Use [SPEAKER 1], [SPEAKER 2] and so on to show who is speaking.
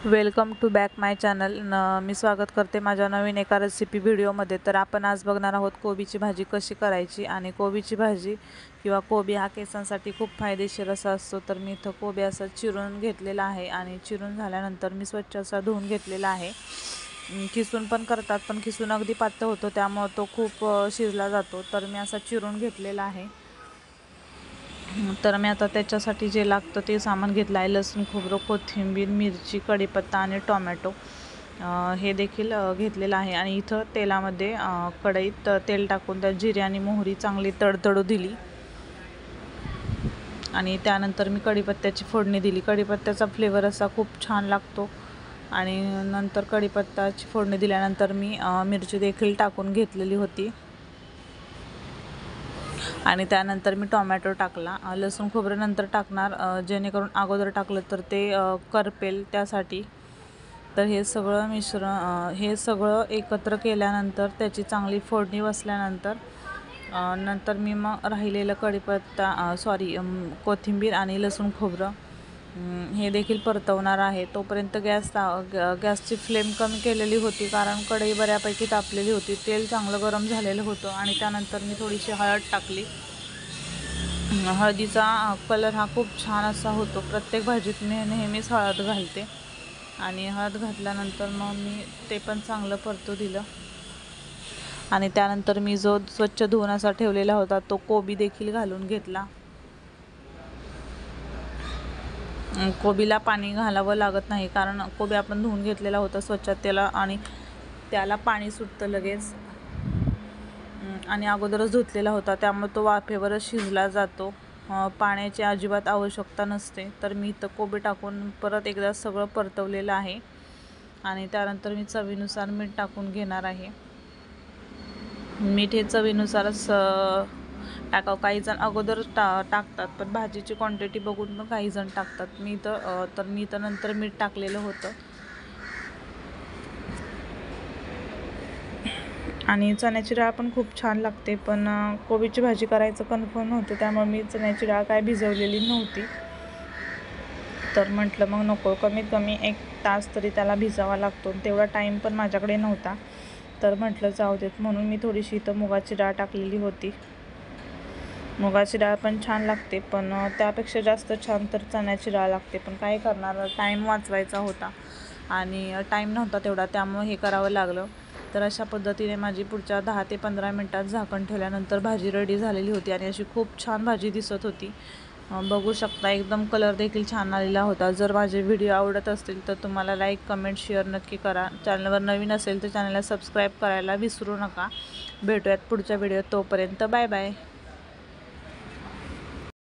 [SPEAKER 1] Welcome to back my channel. मी स्वागत करते माझ्या नवीन एका रेसिपी व्हिडिओमध्ये। तर आपण आज बघणार आहोत कोबीची भाजी कशी करायची। आणि कोबीची भाजी किंवा कोबी हा केसांसाठी खूप फायदेशीर असा असतो। तर मी इथं कोबी असा चिरून घेतलेला आहे आणि चिरून झाल्यानंतर मी स्वच्छ असा धुवून घेतलेला आहे। किसून पण करतात, पण किसून अगदी पातळ होतो, त्यामुळे तो खूप शिजला जातो। तर मी असा चिरून घेतलेला आहे। तर मी आता त्याच्यासाठी जे लागतं ते सामान घेतलं आहे। लसूण, खोबरं, कोथिंबीर, मिरची, कढीपत्ता आणि टोमॅटो हे देखील घेतलेलं आहे। आणि इथं तेलामध्ये कढईत तेल टाकून त्यात जिरे आणि मोहरी चांगली तडतडू दिली आणि त्यानंतर मी कढीपत्त्याची फोडणी दिली। कढीपत्त्याचा फ्लेवर असा खूप छान लागतो। आणि नंतर कढीपत्त्याची फोडणी दिल्यानंतर मी मिरची देखील टाकून घेतलेली होती आणि त्यानंतर मी टोमॅटो टाकला। लसूण खोबरं नंतर टाकणार, जेणेकरून अगोदर टाकलं तर ते करपेल त्यासाठी। तर हे सगळं एकत्र केल्यानंतर त्याची चांगली फोडणी बसल्यानंतर नंतर मी मग राहिलेलं कोथिंबीर आणि लसूण खोबरं हे देखील परतवणार आहे। तोपर्यंत गॅसची फ्लेम कमी केलेली होती, कारण कढई बऱ्यापैकी तापलेली होती। तेल चांगलं गरम झालेलं होतं आणि त्यानंतर मी थोडीशी हळद टाकली। हळदीचा कलर हा खूप छान असा होतो। प्रत्येक भाजीत मी नेहमीच हळद घालते आणि हळद घातल्यानंतर मग मी ते पण चांगलं परतू दिलं। आणि त्यानंतर मी जो स्वच्छ धुवून असा ठेवलेला होता तो कोबी देखील घालून घेतला। कोबीला पाणी घालावं लागत नाही, कारण कोबी आपण धुवून घेतलेला होता स्वच्छ, त्याला पाणी सुटतं लगेच आणि अगोदरच धुतलेला होता, त्यामुळे तो वाफेवरच शिजला जातो। पाण्याची अजिबात आवश्यकता नसते। तर मी इथं कोबी टाकून परत एकदा सगळं परतवलेलं आहे आणि त्यानंतर मी चवीनुसार मीठ टाकून घेणार आहे। मीठ हे चवीनुसारच टाकावं। काही जण अगोदर टाकतात, पण भाजीची क्वांटिटी बघून पण काही जण टाकतात। मी तर नंतर मीठ टाकलेलं होतं। आणि चण्याची डाळ पण खूप छान लागते, पण कोबीची भाजी करायचं कन्फर्म नव्हतं, त्यामुळे मी चण्याची डाळ काय भिजवलेली नव्हती। तर म्हटलं मग नको, कमीत कमी 1 तास तरी त्याला भिजावा लागतो, तेवढा टाईम पण माझ्याकडे नव्हता। तर म्हटलं जाऊ देत, म्हणून मी थोडीशी इथं मुगाची डाळ टाकलेली होती। मुगाची डाळ पण छान लागते, पण त्यापेक्षा जास्त छान तर चण्याची डाळ लागते। पण काय करणार, टाईम वाचवायचा होता आणि टाईम नव्हता तेवढा, त्यामुळे हे करावं लागलं। तर अशा पद्धतीने माझी पुढच्या 10 ते 15 मिनटात झाकण ठेवल्यानंतर भाजी रेडी झालेली होती आणि अशी खूप छान भाजी दिसत होती। बघू शकता, एकदम कलर देखील छान आलेला होता। जर माझे व्हिडिओ आवडत असतील तर तुम्हाला लाईक, कमेंट, शेअर नक्की करा। चॅनलवर नवीन असेल तर चॅनलला सबस्क्राईब करायला विसरू नका। भेटूयात पुढच्या व्हिडिओत, तोपर्यंत बाय बाय।